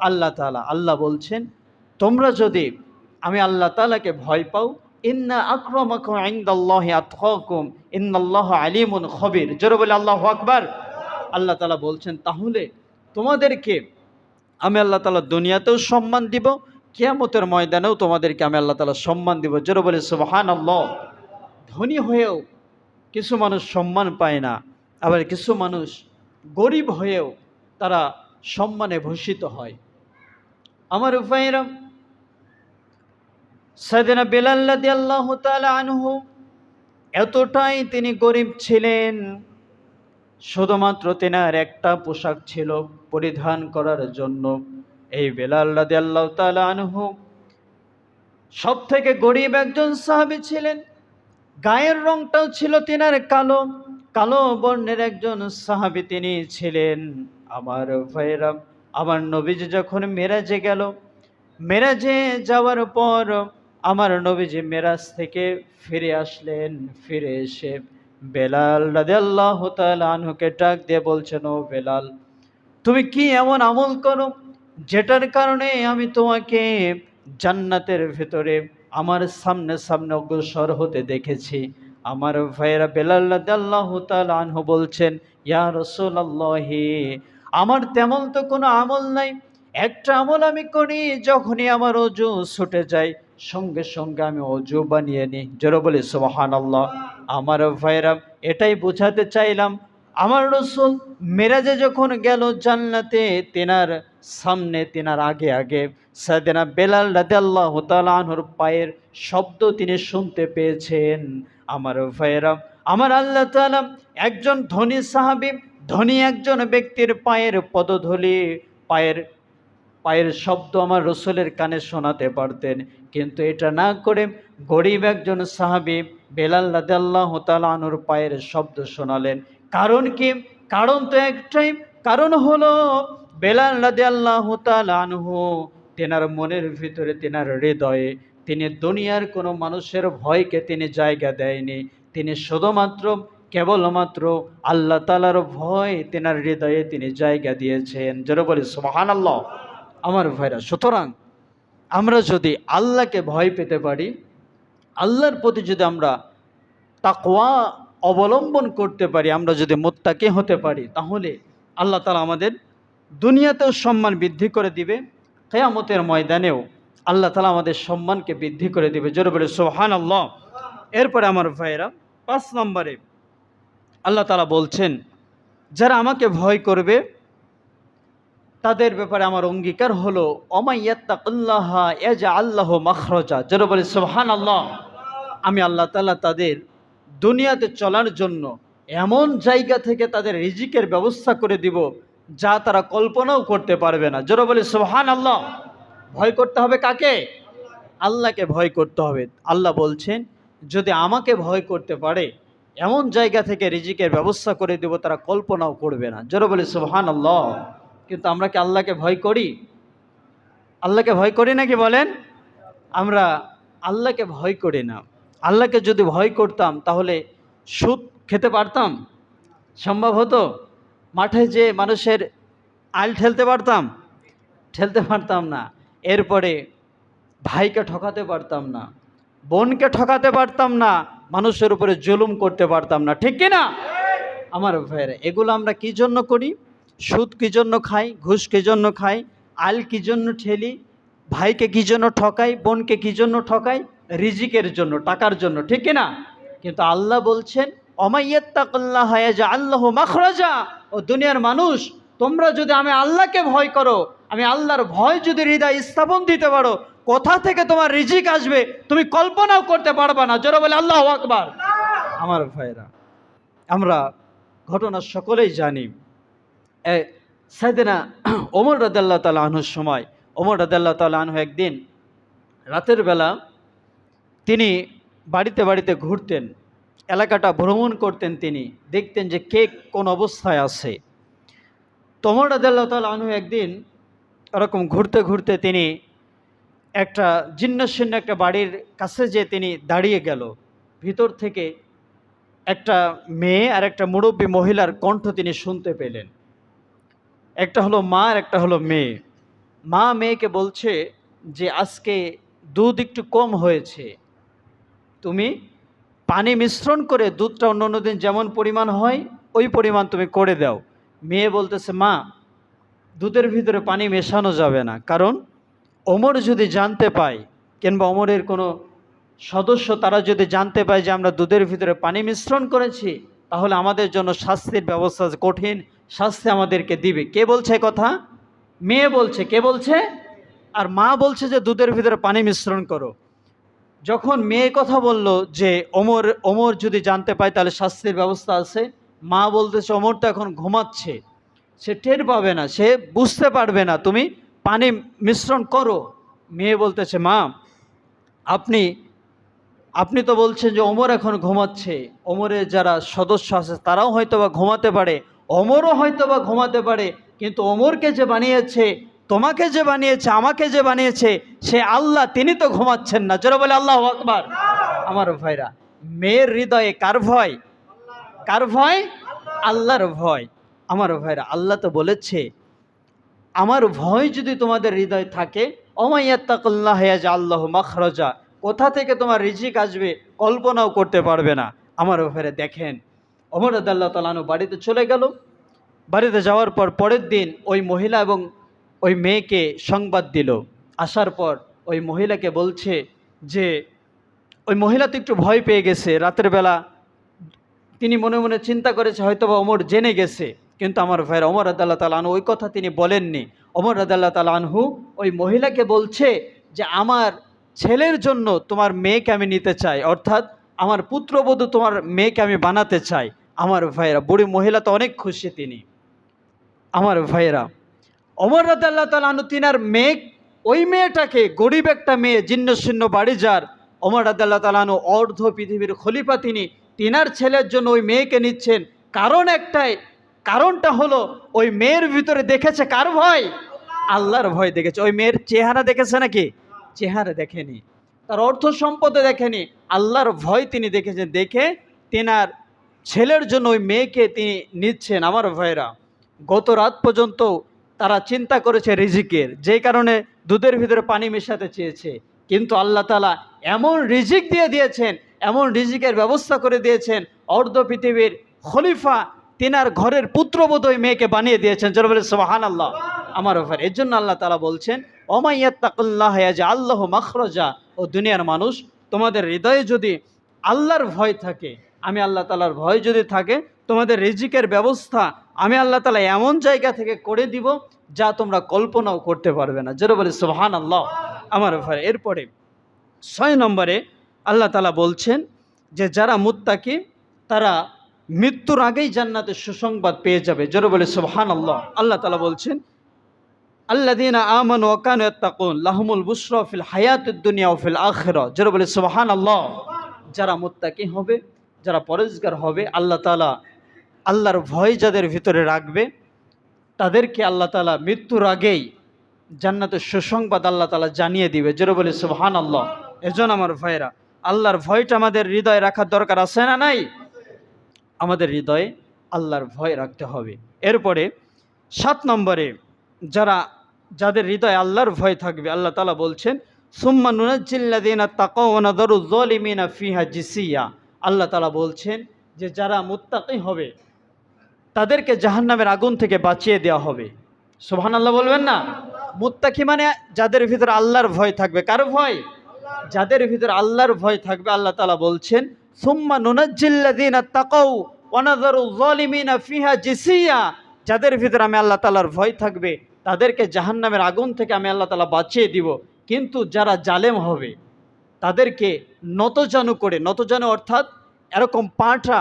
আল্লাহ তাআলা। আল্লাহ বলছেন, তোমরা যদি আমি আল্লাহ তাআলাকে ভয় পাও, ইন্না আকরামাকুম ইনদাল্লাহি আতকাকুম, ইন্নাল্লাহা আলিমুন খবীর। জোরে বলে আল্লাহু আকবার। আল্লাহ তাআলা বলছেন, তাহলে তোমাদেরকে আমি আল্লাহ তাআলা দুনিয়াতেও সম্মান দিব, কিয়ামতের ময়দানেও তোমাদেরকে আমি আল্লাহ তাআলা সম্মান দিব। জোরে বলে সুবহানাল্লাহ। ধনী হয়েও কিছু মানুষ সম্মান পায় না, আবার কিছু মানুষ গরিব হয়েও তারা সম্মানে ভূষিত হয়। আমার ভাইয়েরা, সাইয়েদনা বেলাল রাদিয়াল্লাহু তাআলা আনহু এতটাই তিনি গরিব ছিলেন, শুধুমাত্র তেনার একটা পোশাক ছিল পরিধান করার জন্য। এই বেলাল রাদিয়াল্লাহু তাআলা আনহু সব থেকে গরিব একজন সাহাবী ছিলেন। গায়ের রংটাও ছিল তেনার কালো, কালো বর্ণের একজন সাহাবী তিনি ছিলেন। আমার ভাইয়েরা, আমার নবীজি যখন মেরাজে গেল, মেরাজে যাওয়ার পর আমার নবীজি মেরাজ থেকে ফিরে আসলেন। ফিরে এসে বেলাল রাদিয়াল্লাহু তাআলা আনহুকে ডাক দিয়ে বলছেন, ও বেলাল, তুমি কি এমন আমল করো যেটার কারণে আমি তোমাকে জান্নাতের ভেতরে আমার সামনে সামনে অগ্রসর হতে দেখেছি? আমার ভাইয়েরা, বেলাল রাদিয়াল্লাহু তাআলা আনহু বলছেন, ইয়া রাসূলুল্লাহি, আমার তেমন তো কোনো আমল নাই। একটা আমল আমি করি, যখনই আমার অজু ছুটে যায়, সঙ্গে সঙ্গে আমি অজু বানিয়ে নিই। জোরে বলি সুবহানাল্লাহ। আমার ভাইয়েরা, এটাই বোঝাতে চাইলাম, আমার রাসূল মেরাজে যখন গেল জান্নাতে, তেনার সামনে, তেনার আগে আগে সাইয়েদনা বেলাল রাদিয়াল্লাহু তাআলা আনহুর পায়ের শব্দ তিনি শুনতে পেয়েছেন। আমার ভাইয়েরা, আমার আল্লাহ তাআলা একজন ধনী সাহাবী, ধনী একজন ব্যক্তির পায়ের পদধূলি, পায়ের পায়ের শব্দ আমার রসুলের কানে শোনাতে পারতেন, কিন্তু এটা না করে গরিব একজন সাহাবী বেলাল রাদিয়াল্লাহু তাআলা আনহুর পায়ের শব্দ শোনালেন। কারণ কি? কারণ তো একটাই, কারণ হলো বেলাল রাদিয়াল্লাহু তাআলা আনহু তেনার মনের ভিতরে, তেনার হৃদয়ে তিনি দুনিয়ার কোনো মানুষের ভয়কে তিনি জায়গা দেয়নি। তিনি শুধুমাত্র কেবলমাত্র আল্লাহ তাআলার ভয় তেনার হৃদয়ে তিনি জায়গা দিয়েছেন। জোরে বলি সুবহানাল্লাহ। আমার ভাইরা, সুতরাং আমরা যদি আল্লাহকে ভয় পেতে পারি, আল্লাহর প্রতি যদি আমরা তাকওয়া অবলম্বন করতে পারি, আমরা যদি মুত্তাকি হতে পারি, তাহলে আল্লাহ তাআলা আমাদের দুনিয়াতেও সম্মান বৃদ্ধি করে দিবে, কিয়ামতের ময়দানেও আল্লাহ তাআলা আমাদের সম্মানকে বৃদ্ধি করে দিবে। জোরে বলে সুবহানাল্লাহ। এরপরে আমার ভাইয়েরা, 5 নম্বরে আল্লাহ তাআলা বলছেন, যারা আমাকে ভয় করবে তাদের ব্যাপারে আমার অঙ্গীকার হলো ওমাইয়াত্তাকুল্লাহা ইয়াজআল লাহু মাখরাজা। যারা বলে সুবহানাল্লাহ। আমি আল্লাহ তাআলা তাদের দুনিয়াতে চলার জন্য এমন জায়গা থেকে তাদের রিজিকের ব্যবস্থা করে দিব যা তারা কল্পনাও করতে পারবে না। যারা বলে সুবহানাল্লাহ। ভয় করতে হবে কাকে? আল্লাহকে ভয় করতে হবে। আল্লাহ বলছেন, যদি আমাকে ভয় করতে পারে এমন জায়গা থেকে রিজিকের ব্যবস্থা করে দেব তারা কল্পনাও করবে না। যারা বলে সুবহানাল্লাহ। কিন্তু আমরা কি আল্লাহকে ভয় করি? আল্লাহকে ভয় করি নাকি বলেন? আমরা আল্লাহকে ভয় করি না। আল্লাহকে যদি ভয় করতাম তাহলে সুদ খেতে পারতাম? সম্ভব হতো? মাঠে যে মানুষের আইল ঠেলতে পারতাম? ঠেলতে পারতাম না। এরপরে ভাইকে ঠকাতে পারতাম না, বোনকে ঠকাতে পারতাম না, মানুষের উপরে জুলুম করতে পারতাম না, ঠিক কিনা? আমার ভাইয়েরা, এগুলো আমরা কি জন্য করি? সুদ কি জন্য খাই? ঘুষ কি জন্য খাই? আইল কি জন্য ঠেলি? ভাইকে কি জন্য ঠকাই? বোনকে কি জন্য ঠকাই? রিজিকের জন্য, টাকার জন্য, ঠিক কিনা? কিন্তু আল্লাহ বলছেন ওমাইয়াত্তাকুল্লাহা ইয়াজআল লাহু মাখরাজা। ও দুনিয়ার মানুষ, তোমরা যদি আমি আল্লাহকে ভয় করো, আমি আল্লাহর ভয় যদি হৃদয়ে স্থাপন দিতে পারো, কোথা থেকে তোমার রিজিক আসবে তুমি কল্পনাও করতে পারবা না। জোরে বলে আল্লাহু আকবার। আমার ভাইরা, আমরা ঘটনা সকলেই জানি। সাইয়েদনা ওমর রাদিয়াল্লাহু তাআলা আনহুর সময়, ওমর রাদিয়াল্লাহু তাআলা আনহু একদিন রাতের বেলা তিনি বাড়িতে বাড়িতে ঘুরতেন, এলাকাটা ভ্রমণ করতেন, তিনি দেখতেন যে কে কোন অবস্থায় আছে। তো ওমর রাদিয়াল্লাহু তাআলা আনহু একদিন এরকম ঘুরতে ঘুরতে তিনি একটা জীর্ণশীর্ণ একটা বাড়ির কাছে যেয়ে তিনি দাঁড়িয়ে গেল। ভিতর থেকে একটা মেয়ে আর একটা মুরব্বী মহিলার কণ্ঠ তিনি শুনতে পেলেন। একটা হলো মা আর একটা হলো মেয়ে। মা মেয়েকে বলছে যে আজকে দুধ একটু কম হয়েছে, তুমি পানি মিশ্রণ করে দুধটা অন্য দিন যেমন পরিমাণ হয় ওই পরিমাণ তুমি করে দাও। মেয়ে বলতেছে, মা দুধের ভিতরে পানি মেশানো যাবে না, কারণ ওমর যদি জানতে পায় কিংবা ওমরের কোনো সদস্য তারা যদি জানতে পায় যে আমরা দুধের ভিতরে পানি মিশ্রণ করেছি, তাহলে আমাদের জন্য শাস্তির ব্যবস্থা, কঠিন শাস্তি আমাদেরকে দিবে। কে বলছে কথা? মেয়ে বলছে। কে বলছে? আর মা বলছে যে দুধের ভিতরে পানি মিশ্রণ করো। যখন মেয়ে কথা বলল যে ওমর যদি জানতে পায় তাহলে শাস্তির ব্যবস্থা আছে, মা বলতেছে ওমর তো এখন ঘুমাচ্ছে, সে টের পাবে না, সে বুঝতে পারবে না, তুমি পানি মিশ্রণ করো। মেয়ে বলতেছে, মা আপনি তো বলছেন যে ওমর এখন ঘুমাচ্ছে, ওমরের যারা সদস্য আছে তারাও হয়তো বা ঘুমাতে পারে, ওমরও হয়তো বা ঘুমাতে পারে, কিন্তু ওমরকে যে বানিয়েছে, তোমাকে যে বানিয়েছে, আমাকে যে বানিয়েছে সে আল্লাহ, তিনি তো ঘুমাচ্ছেন না। যারা বলে আল্লাহু আকবার। আমার ভাইরা, মেয়ের হৃদয়ে কার ভয়? কার ভয়? আল্লাহর ভয়। আমার ভাইরা, আল্লাহ তো বলেছে আমার ভয় যদি তোমাদের হৃদয়ে থাকে, ওমাইয়াত্তাকুল্লাহা ইয়াজআল লাহু মাখরাজা, কোথা থেকে তোমার রিজিক আসবে কল্পনাও করতে পারবে না। আমার ভাইরা দেখেন, ওমর রাদিয়াল্লাহু তাআলা আনহু বাড়িতে চলে গেল। বাড়িতে যাওয়ার পর পরের দিন ওই মহিলা এবং ওই মেয়েকে সংবাদ দিল। আসার পর ওই মহিলাকে বলছে যে, ওই মহিলা তো একটু ভয় পেয়ে গেছে, রাতের বেলা তিনি মনে মনে চিন্তা করেছে হয়তো বা ওমর জেনে গেছে। কিন্তু আমার ভাইরা, ওমর রাদিয়াল্লাহু তাআলা আনহু ওই কথা তিনি বলেননি। ওমর রাদিয়াল্লাহু তাআলা আনহু ওই মহিলাকে বলছে যে, আমার ছেলের জন্য তোমার মেয়েকে আমি নিতে চাই, অর্থাৎ আমার পুত্রবধূ তোমার মেয়েকে আমি বানাতে চাই। আমার ভাইরা, বুড়ি মহিলা তো অনেক খুশি তিনি। আমার ভাইরা, ওমর রাদিয়াল্লাহু তাআলা আনহু তিনার মেয়ে, ওই মেয়েটাকে, গরিব একটা মেয়ে, জীর্ণ শীর্ণ বাড়ি যার, ওমর রাদিয়াল্লাহু তাআলা আনহু অর্ধ পৃথিবীর খলিফা, তিনি তিনার ছেলের জন্য ওই মেয়েকে নিচ্ছেন। কারণ একটাই, কারণটা হলো ওই মেয়ের ভিতরে দেখেছে কার ভয়? আল্লাহর ভয় দেখেছে। ওই মেয়ের চেহারা দেখেছে নাকি? চেহারা দেখেনি, তার অর্থ সম্পদে দেখেনি, আল্লাহর ভয় তিনি দেখেছেন। দেখে তেনার ছেলের জন্য ওই মেয়েকে তিনি নিচ্ছেন। আমার ভাইরা, গত রাত পর্যন্ত তারা চিন্তা করেছে রিজিকের, যেই কারণে দুধের ভিতরে পানি মেশাতে চেয়েছে, কিন্তু আল্লাহ তাআলা এমন রিজিক দিয়ে দিয়েছেন, এমন রিজিকের ব্যবস্থা করে দিয়েছেন, অর্ধ পৃথিবীর খলিফা তিনার ঘরের পুত্রবধূ ওই মেয়েকে বানিয়ে দিয়েছেন। যারা বলে সুবহানাল্লাহ। আমার ব্যাপার, এর জন্য আল্লাহ তাআলা বলছেন ওমাইয়াত্তাকুল্লাহ ইয়াজআল লাহু মাখরাজা। ও দুনিয়ার মানুষ, তোমাদের হৃদয়ে যদি আল্লাহর ভয় থাকে, আমি আল্লাহ তাআলার ভয় যদি থাকে, তোমাদের রিজিকের ব্যবস্থা আমি আল্লাহ তাআলা এমন জায়গা থেকে করে দিব যা তোমরা কল্পনাও করতে পারবে না। যারা বলে সুবহানাল্লাহ। আমার ব্যাপার, এরপরে 6 নম্বরে আল্লাহ তাআলা বলছেন যে যারা মুত্তাকি তারা মৃত্যুর আগেই জান্নাতের সুসংবাদ পেয়ে যাবে। যারা বলে সুবহানাল্লাহ। আল্লাহ তাআলা বলছেন আল্লাযীনা আমানু ওয়া কানু ইয়াত্তাকুন লাহুমুল বুশরা ফিল হায়াতিদ দুনিয়া ওয়া ফিল আখিরাহ। যারা বলে সুবহানাল্লাহ। যারা মুত্তাকি হবে, যারা পরেজগার হবে, আল্লাহ তাআলা আল্লাহর ভয় যাদের ভিতরে রাখবে, তাদেরকে আল্লাহ তাআলা মৃত্যুর আগেই জান্নাতের সুসংবাদ আল্লাহ তাআলা জানিয়ে দিবে। যারা বলে সুবহানাল্লাহ। এজন্য আমার ভাইরা, আল্লাহর ভয়টা আমাদের হৃদয়ে রাখার দরকার আছে না নাই? আমাদের হৃদয়ে আল্লাহর ভয় রাখতে হবে। এরপরে 7 নম্বরে যাদের হৃদয়ে আল্লাহর ভয় থাকবে, আল্লাহ তাআলা বলছেন সুম্মা নুনাজ্জিল্লাযীনা তাকাউ ওয়া নাযারু যালিমিনা ফিহা জিসিয়া। আল্লাহ তাআলা বলছেন যে যারা মুত্তাকি হবে তাদেরকে জাহান্নামের আগুন থেকে বাঁচিয়ে দেওয়া হবে। সুবহানাল্লাহ বলবেন না? মুত্তাকি মানে যাদের ভিতরে আল্লাহর ভয় থাকবে। কার ভয়? যাদের ভিতরে আল্লাহর ভয় থাকবে। আল্লাহ তাআলা বলছেন সুম্মা নুনাজ্জিল্লাযীনা তাকাউ ওয়া নাযারু যালিমিনা ফিহা জিসিয়া। যাদের ভিতরে আমি আল্লাহ তাআলার ভয় থাকবে, তাদেরকে জাহান্নামের আগুন থেকে আমি আল্লাহ তাআলা বাঁচিয়ে দিব। কিন্তু যারা জালেম হবে তাদেরকে নতজানু করে, নতজানু অর্থাৎ এরকম পাটা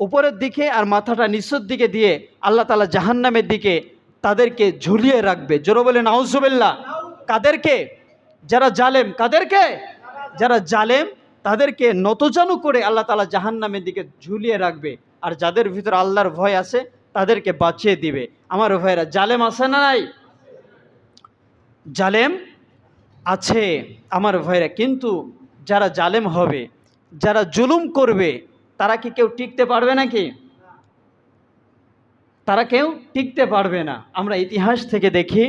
উপরের দিকে আর মাথাটা নিচের দিকে দিয়ে আল্লাহ তাআলা জাহান্নামের দিকে তাদেরকে ঝুলিয়ে রাখবে। জোরে বলে নাউজুবিল্লাহ। কাদেরকে? যারা জালেম। কাদেরকে? যারা জালেম, তাদেরকে নতজানু করে আল্লাহ তাআলা জাহান্নামের দিকে ঝুলিয়ে রাখবে। আর যাদের ভিতরে আল্লাহর ভয় আছে তাদেরকে বাঁচিয়ে দিবে। আমার ভাইরা, জালেম আছে না নাই? জালেম আছে আমার ভাইরা, কিন্তু যারা জালেম হবে, যারা জুলুম করবে, তারা কি কেউ টিকতে পারবে নাকি? তারা কেউ টিকতে পারবে না। আমরা ইতিহাস থেকে দেখি,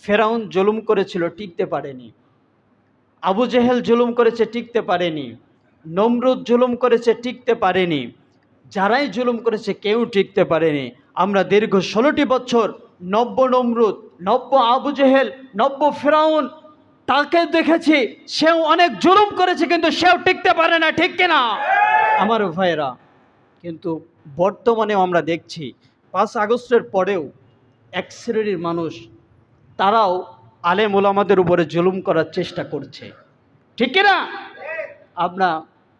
ফেরাউন জুলুম করেছিল, টিকতে পারেনি। আবু জেহেল জুলুম করেছে, টিকতে পারেনি। নমরুদ জুলুম করেছে, টিকতে পারেনি। যারাই জুলুম করেছে কেউ টিকতে পারেনি। আমরা দীর্ঘ 16টি বছর নব্য নমরুদ, নব্য আবু জেহেল, নব্য ফেরাউন, তাকে দেখেছি, সেও অনেক জুলুম করেছে, কিন্তু সেও টিকতে পারে না। ঠিক কিনা আমার ভাইয়েরা? কিন্তু বর্তমানেও আমরা দেখছি 5 আগস্টের পরেও এক শ্রেণীর মানুষ, তারাও আলেম ওলামাদের উপরে জুলুম করার চেষ্টা করছে। ঠিক কিনা? আমরা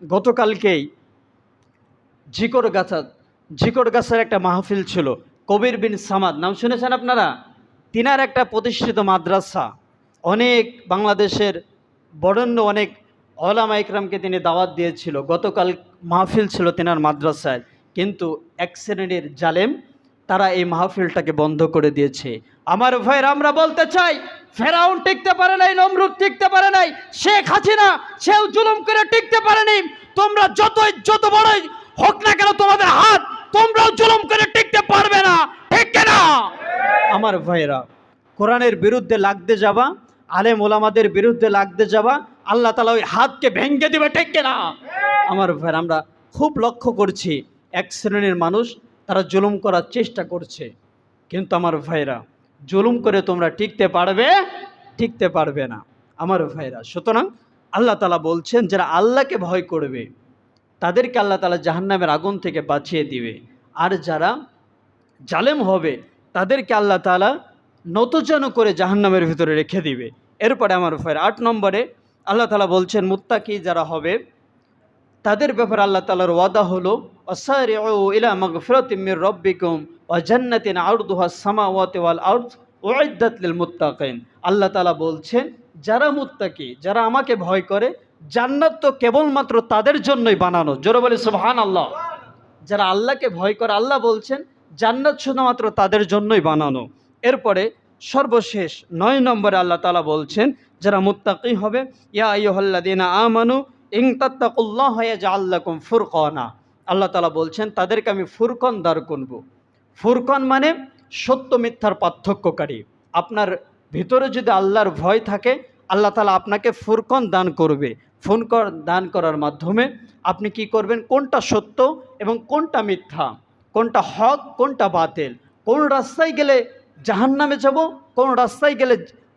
গতকালকেই ঝিকরগাছার একটা মাহফিল ছিল। কবির বিন সামাদ, নাম শুনেছেন আপনারা? তিনার একটা প্রতিষ্ঠিত মাদ্রাসা, অনেক বাংলাদেশের বরেণ্য অনেক ওলামা ইকরামকে তিনি দাওয়াত দিয়েছিল। গতকাল মাহফিল ছিল তিনার মাদ্রাসায়, কিন্তু এক শ্রেণীর জালেম তারা এই মাহফিলটাকে বন্ধ করে দিয়েছে। আমার ভাইরা, আমরা বলতে চাই, ফেরাউন টিকতে পারে নাই, নমরুদ টিকতে পারে নাই, শেখ হাসিনা সেও জুলুম করে টিকতে পারেনি। তোমরা যত বড়ই হোক না কেন, তোমাদের হাত, তোমরাও জুলুম করে টিকতে পারবে না। ঠিক কিনা আমার ভাইরা? কোরআনের বিরুদ্ধে লাগতে যাবা, আলেম ওলামাদের বিরুদ্ধে লাগতে যাবা, আল্লাহ তাআলা ওই হাতকে ভেঙে দিবে। ঠিক কিনা আমার ভাইরা? আমরা খুব লক্ষ্য করছি এক শ্রেণীর মানুষ, তারা জুলুম করার চেষ্টা করছে। কিন্তু আমার ভাইরা, জুলুম করে তোমরা টিকতে পারবে? টিকতে পারবে না আমার ভাইরা। সুতরাং আল্লাহ তাআলা বলছেন যারা আল্লাহকে ভয় করবে তাদেরকে আল্লাহ তাআলা জাহান্নামের আগুন থেকে বাঁচিয়ে দিবে। আর যারা জালেম হবে তাদেরকে আল্লাহ তাআলা নতজানু করে জাহান্নামের ভিতরে রেখে দিবে। এরপরে আমার ভাইরা 8 নম্বরে আল্লাহ তাআলা বলছেন মুত্তাকি যারা হবে তাদের ব্যাপারে আল্লাহ তাআলার ওয়াদা হলো ওয়াসারিউ ইলা মাগফিরাতিম মির রাব্বিকুম ওয়া জান্নাতিন আরদুহা আস-সামাওয়াতু ওয়াল আরদ উইদ্দাত লিল মুত্তাকিন। আল্লাহ তাআলা বলছেন যারা মুত্তাকি, যারা আমাকে ভয় করে, জান্নাত তো কেবলমাত্র তাদের জন্যই বানানো। জোরে বলে সুবহানাল্লাহ। যারা আল্লাহকে ভয় করে, আল্লাহ বলছেন জান্নাত শুধুমাত্র তাদের জন্যই বানানো। এরপরে সর্বশেষ ৯ নম্বরে আল্লাহ তাআলা বলছেন যারা মুত্তাকি হবে, ইয়া আইয়ুহাল্লাযীনা আমানু ইন তাত্তাকুল্লাহা ইয়াজআল লাকুম ফুরকানা। আল্লাহ তাআলা বলছেন তাদেরকে আমি ফুরকান দান করব। ফুরকান মানে সত্য মিথ্যার পার্থক্যকারী। আপনার ভিতরে যদি আল্লাহর ভয় থাকে, আল্লাহ তাআলা আপনাকে ফুরকান দান করবে। ফুরকান দান করার মাধ্যমে আপনি কি করবেন, কোনটা সত্য এবং কোনটা মিথ্যা, কোনটা হক কোনটা বাতিল, কোন রাস্তায় গেলে জাহান্নামে যাব, কোন রাস্তায় গেলে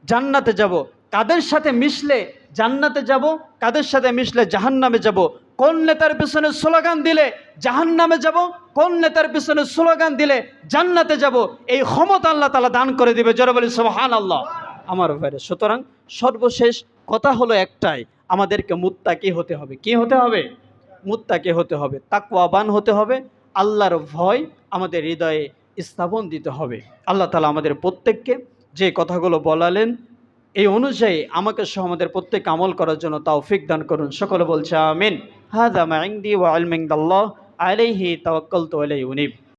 জান্নাতে যাব, কাদের সাথে মিশলে জান্নাতে যাব, কাদের সাথে মিশলে জাহান্নামে যাব, কোন নেতার পিছনে স্লোগান দিলে জাহান্নামে যাব, কোন নেতার পিছনে স্লোগান দিলে জান্নাতে যাব, এই ক্ষমতা আল্লাহ তাআলা দান করে দিবে। জোরে বলি সুবহানাল্লাহ। আমার ভাইরা, সুতরাং সর্বশেষ কথা হলো একটাই, আমাদেরকে মুত্তাকি হতে হবে। কি হতে হবে? মুত্তাকি হতে হবে, তাকওয়াবান হতে হবে। আল্লাহর ভয় আমাদের হৃদয়ে স্থাপন দিতে হবে। আল্লাহ তাআলা আমাদের প্রত্যেককে যে কথাগুলো বলালেন এই অনুযায়ী আমাকে সহ আমাদের প্রত্যেককে আমল করার জন্য তৌফিক দান করুন। সকলে বলছে আমিন। হাযা মা ইনদি ওয়া ইলমু ইনদাল্লাহ আলাইহি তাওয়াক্কালতু ওয়া ইলাইহি উনীব।